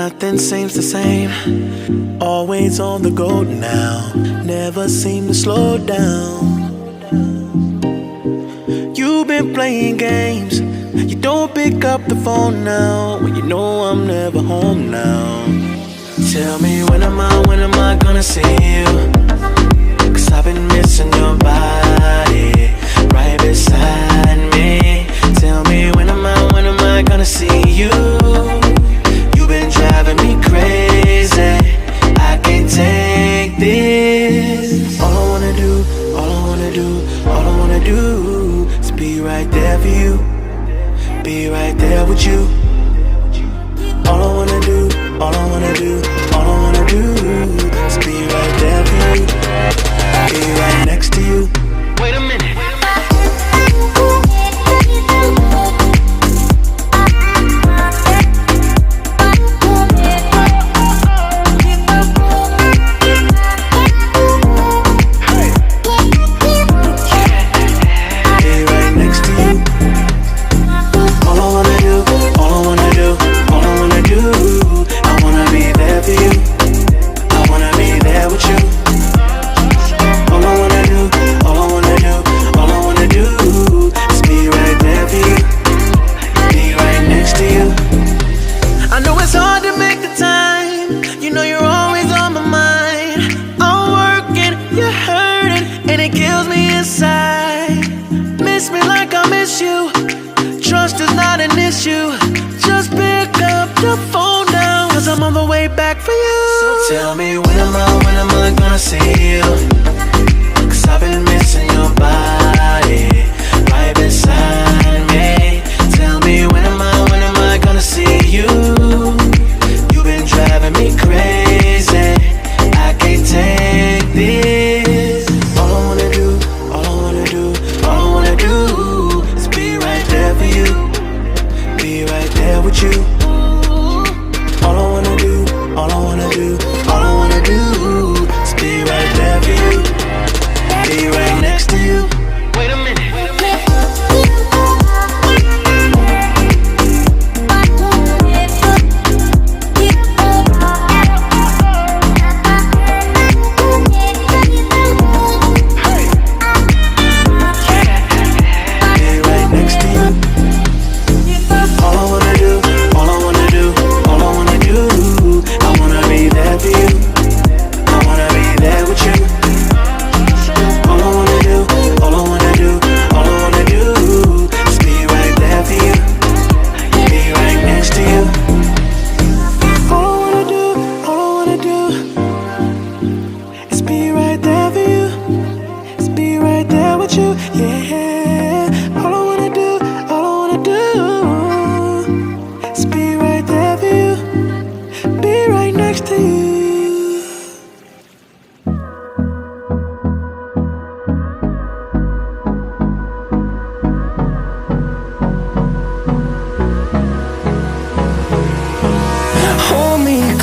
nothing seems the same. Always on the go now, never seem to slow down. You've been playing games, you don't pick up the phone now, when you know I'm never home now. Tell me when am I gonna see you? 'Cause I've been missing your body right beside me. Tell me when am I gonna see you? You've been driving me crazy, I can't take this. All I wanna do, all I wanna do, all I wanna do is be right there for you, be right there with you. All I wanna do, all I wanna do, all I wanna do is be right there for you, be right next to you. Wait a minute. Tell me when am I gonna see you? 'Cause I've been missing your body right beside me. Tell me when am I gonna see you? You've been driving me crazy, I can't take this. All I wanna do, all I wanna do, all I wanna do is be right there for you, be right there with you. All I wanna do, all I wanna do, all I wanna do is be right there for you, be right next to you. Wait a minute.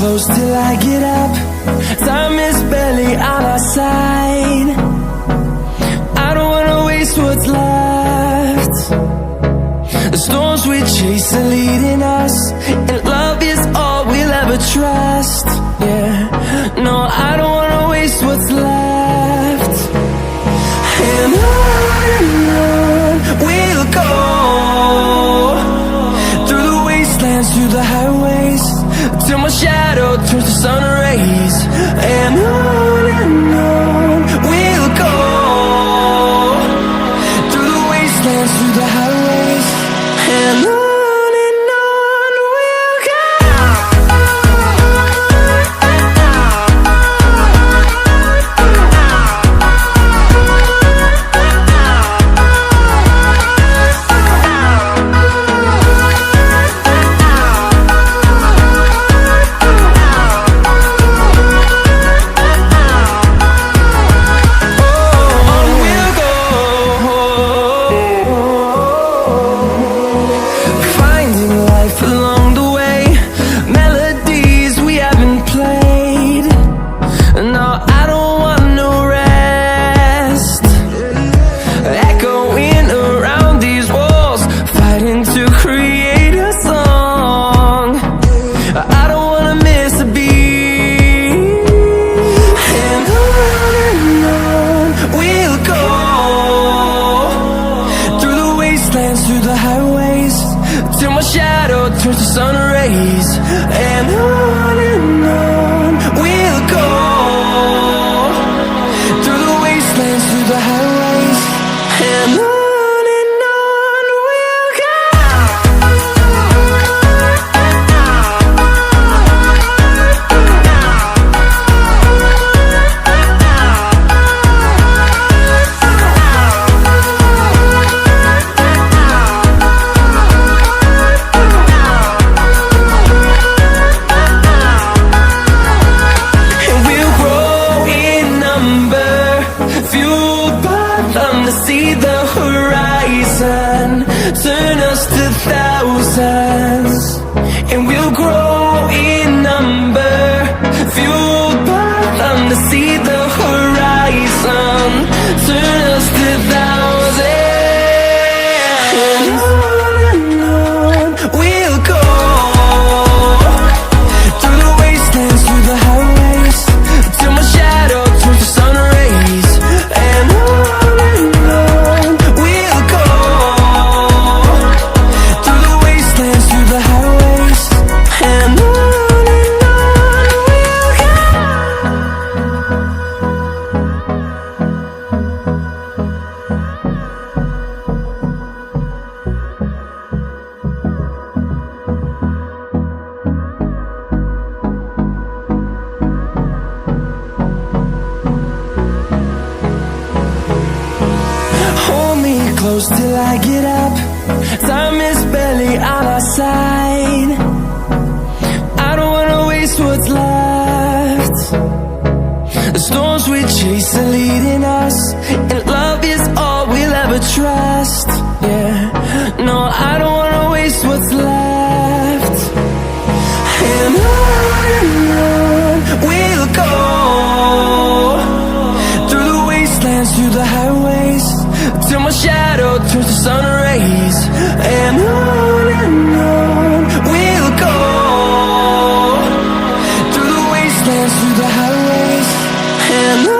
Close till I get up, time is barely on our side. I don't wanna waste what's left. The storms we chase are leading us, and love is all we'll ever trust. Yeah, no, I don't wanna waste what's left. And on we'll go, through the wastelands, through the highways, till my shadow turns to sun rays. And on we'll go, through the wastelands, through the highways. And on we'll go. through the highways, and on we'll go. See the horizon, turn us to thousands, and we'll grow in number, fueled by them to see the horizon, turn us to thousands, and on we'll go, through the wastelands, through the highways, till my shadow turns to sun rays, and on close till I get up. Time is barely on our side. I don't wanna waste what's left. The storms we chase are leading us, and love is all we'll ever trust. Yeah, no, I don't wanna waste what's left. And on we'll go, through the wastelands, through the highways, till my shadow turns to sun rays, and on we'll go, through the wastelands, through the highways, and on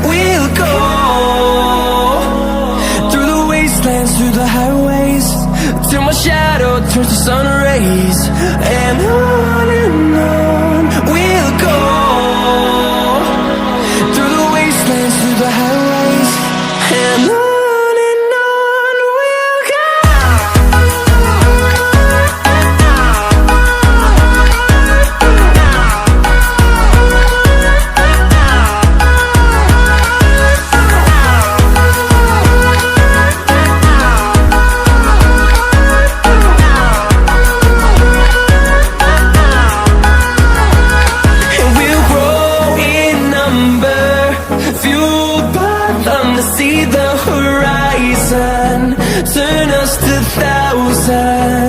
we'll go. Through the highways, till my shadow turns to sun rays, and on we'll go, through the wastelands, through the highways, and on we'll go. See the horizon, turn us to thousands.